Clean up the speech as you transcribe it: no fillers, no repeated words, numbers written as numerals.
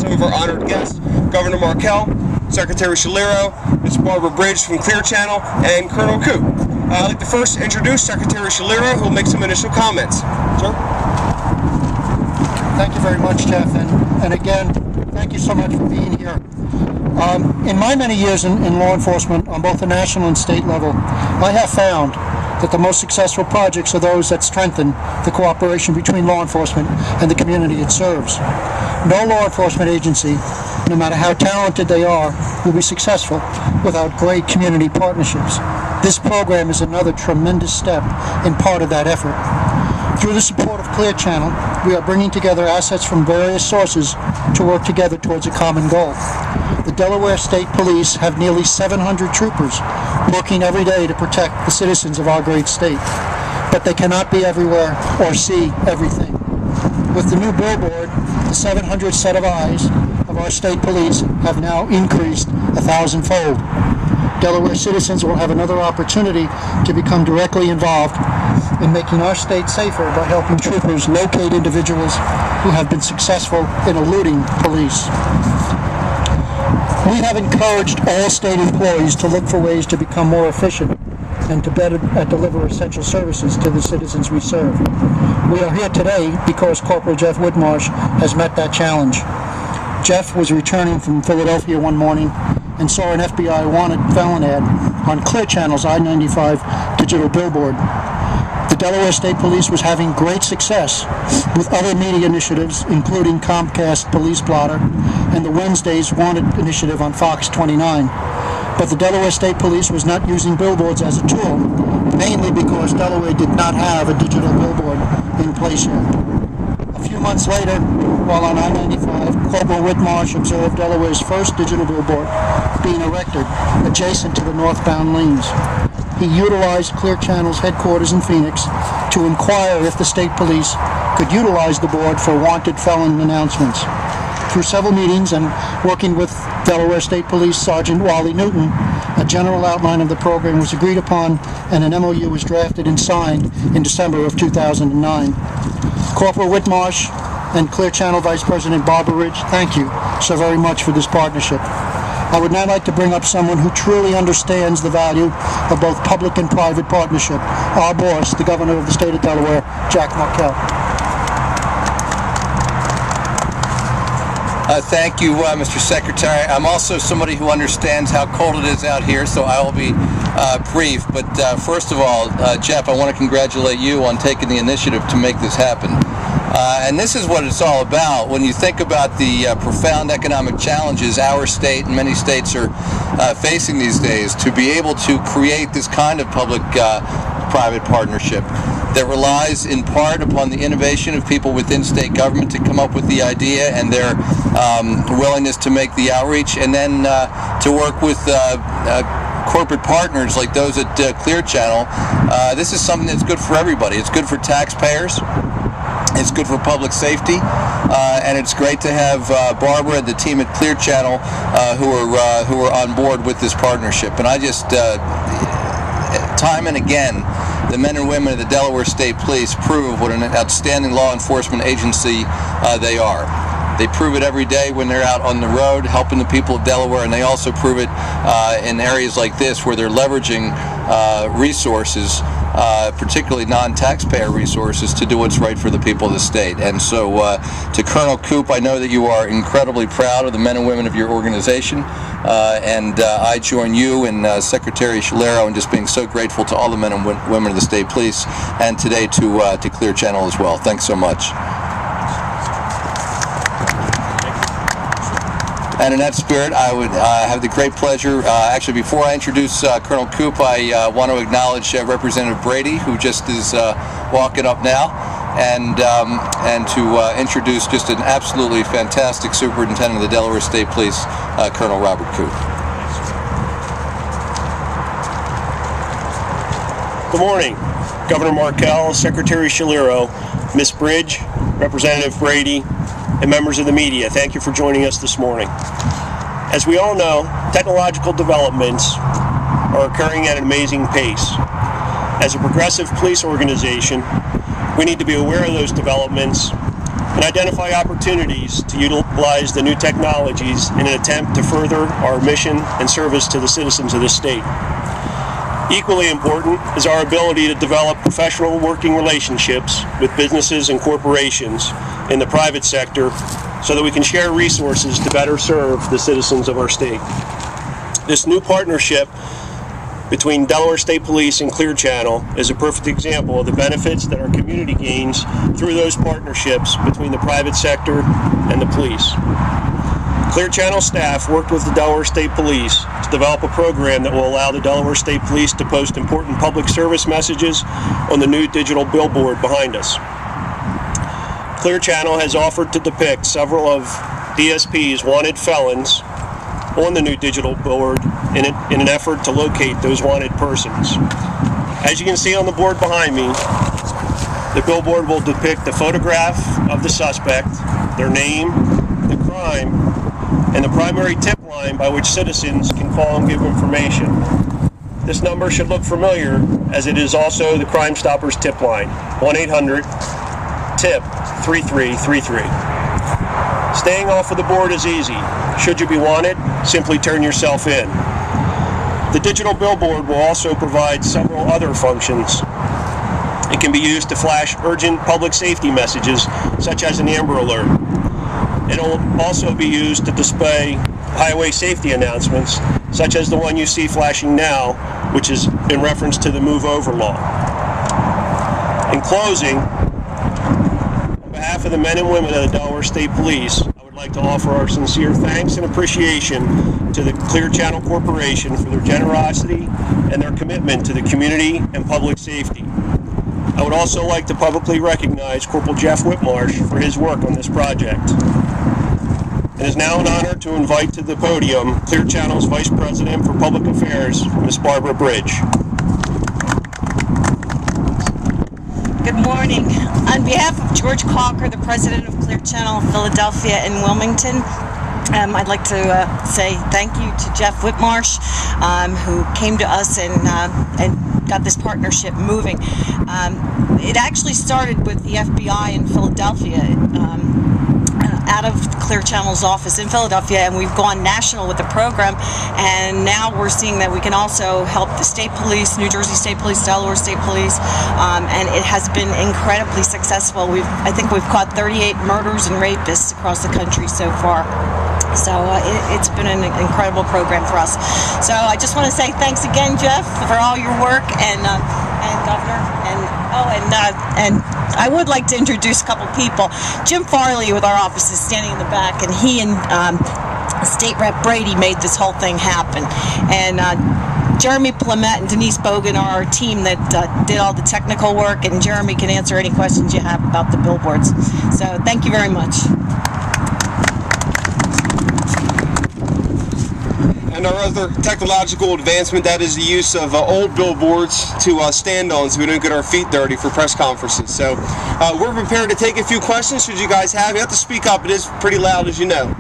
some of our honored guests, Governor Markell, Secretary Shaliro, Ms. Barbara Bridge from Clear Channel, and Colonel Koop. I'd like to first introduce Secretary Shaliro, who will make some initial comments. Sir? Thank you very much, Jeff, and again, thank you so much for being here. In my many years in law enforcement on both the national and state level, I have found that the most successful projects are those that strengthen the cooperation between law enforcement and the community it serves. No law enforcement agency, no matter how talented they are, will be successful without great community partnerships. This program is another tremendous step in part of that effort. Through the support of Clear Channel, we are bringing together assets from various sources to work together towards a common goal. The Delaware State Police have nearly 700 troopers working every day to protect the citizens of our great state, but they cannot be everywhere or see everything. With the new billboard, the 700 set of eyes of our state police have now increased 1,000-fold. Delaware citizens will have another opportunity to become directly involved in making our state safer by helping troopers locate individuals who have been successful in eluding police. We have encouraged all state employees to look for ways to become more efficient and to better deliver essential services to the citizens we serve. We are here today because Corporal Jeff Whitmarsh has met that challenge. Jeff was returning from Philadelphia one morning and saw an FBI wanted felon ad on Clear Channel's I-95 digital billboard. The Delaware State Police was having great success with other media initiatives, including Comcast Police Blotter and the Wednesday's Wanted initiative on Fox 29. But the Delaware State Police was not using billboards as a tool, mainly because Delaware did not have a digital billboard in place yet. A few months later, while on I-95, Corporal Whitmarsh observed Delaware's first digital billboard being erected adjacent to the northbound lanes. He utilized Clear Channel's headquarters in Phoenix to inquire if the state police could utilize the board for wanted felon announcements. Through several meetings and working with Delaware State Police Sergeant Wally Newton, a general outline of the program was agreed upon and an MOU was drafted and signed in December of 2009. Corporal Whitmarsh and Clear Channel Vice President Barbara Ridge, thank you so very much for this partnership. I would now like to bring up someone who truly understands the value of both public and private partnership, our boss, the Governor of the State of Delaware, Jack Markell. Thank you, Mr. Secretary. I'm also somebody who understands how cold it is out here, so I will be brief. But first of all, Jeff, I want to congratulate you on taking the initiative to make this happen. And this is what it's all about. When you think about the profound economic challenges our state and many states are facing these days, to be able to create this kind of public-private partnership that relies in part upon the innovation of people within state government to come up with the idea and their willingness to make the outreach, and then to work with corporate partners like those at Clear Channel. This is something that's good for everybody. It's good for taxpayers. It's good for public safety, and it's great to have Barbara and the team at Clear Channel who are on board with this partnership. And I just, time and again, the men and women of the Delaware State Police prove what an outstanding law enforcement agency they are. They prove it every day when they're out on the road helping the people of Delaware, and they also prove it in areas like this where they're leveraging resources, particularly non-taxpayer resources, to do what's right for the people of the state. And so to Colonel Koop, I know that you are incredibly proud of the men and women of your organization, and I join you and Secretary Shaliro in just being so grateful to all the men and women of the State Police, and today to Clear Channel as well. Thanks so much. And in that spirit, I would have the great pleasure, actually before I introduce Colonel Koop, I want to acknowledge Representative Brady, who just is walking up now, and to introduce just an absolutely fantastic Superintendent of the Delaware State Police, Colonel Robert Koop. Good morning, Governor Markell, Secretary Shaliro, Ms. Bridge, Representative Brady, and members of the media. Thank you for joining us this morning. As we all know, technological developments are occurring at an amazing pace. As a progressive police organization, we need to be aware of those developments and identify opportunities to utilize the new technologies in an attempt to further our mission and service to the citizens of the state. Equally important is our ability to develop professional working relationships with businesses and corporations in the private sector so that we can share resources to better serve the citizens of our state. This new partnership between Delaware State Police and Clear Channel is a perfect example of the benefits that our community gains through those partnerships between the private sector and the police. Clear Channel staff worked with the Delaware State Police to develop a program that will allow the Delaware State Police to post important public service messages on the new digital billboard behind us. Clear Channel has offered to depict several of DSP's wanted felons on the new digital billboard in an effort to locate those wanted persons. As you can see on the board behind me, the billboard will depict the photograph of the suspect, their name, the crime, and the primary tip line by which citizens can call and give information. This number should look familiar, as it is also the Crime Stoppers tip line, 1-800-TIP-3333. Staying off of the board is easy. Should you be wanted, simply turn yourself in. The digital billboard will also provide several other functions. It can be used to flash urgent public safety messages, such as an Amber Alert. It will also be used to display highway safety announcements, such as the one you see flashing now, which is in reference to the Move Over law. In closing, on behalf of the men and women of the Delaware State Police, I would like to offer our sincere thanks and appreciation to the Clear Channel Corporation for their generosity and their commitment to the community and public safety. I would also like to publicly recognize Corporal Jeff Whitmarsh for his work on this project. It is now an honor to invite to the podium Clear Channel's Vice President for Public Affairs, Ms. Barbara Bridge. Good morning. On behalf of George Calker, the President of Clear Channel Philadelphia and Wilmington, I'd like to say thank you to Jeff Whitmarsh, who came to us and got this partnership moving. It actually started with the FBI in Philadelphia, out of Clear Channel's office in Philadelphia, and we've gone national with the program, and now we're seeing that we can also help the state police, New Jersey State Police, Delaware State Police, and it has been incredibly successful. I think we've caught 38 murders and rapists across the country so far. So it's been an incredible program for us. So I just want to say thanks again, Jeff, for all your work, and Governor, and I would like to introduce a couple people. Jim Farley with our office is standing in the back, and he and State Rep Brady made this whole thing happen. And Jeremy Plumette and Denise Bogan are our team that did all the technical work, and Jeremy can answer any questions you have about the billboards. So thank you very much. And our other technological advancement, that is the use of old billboards to stand on so we don't get our feet dirty for press conferences. So we're prepared to take a few questions should you guys have. You have to speak up. It is pretty loud, as you know.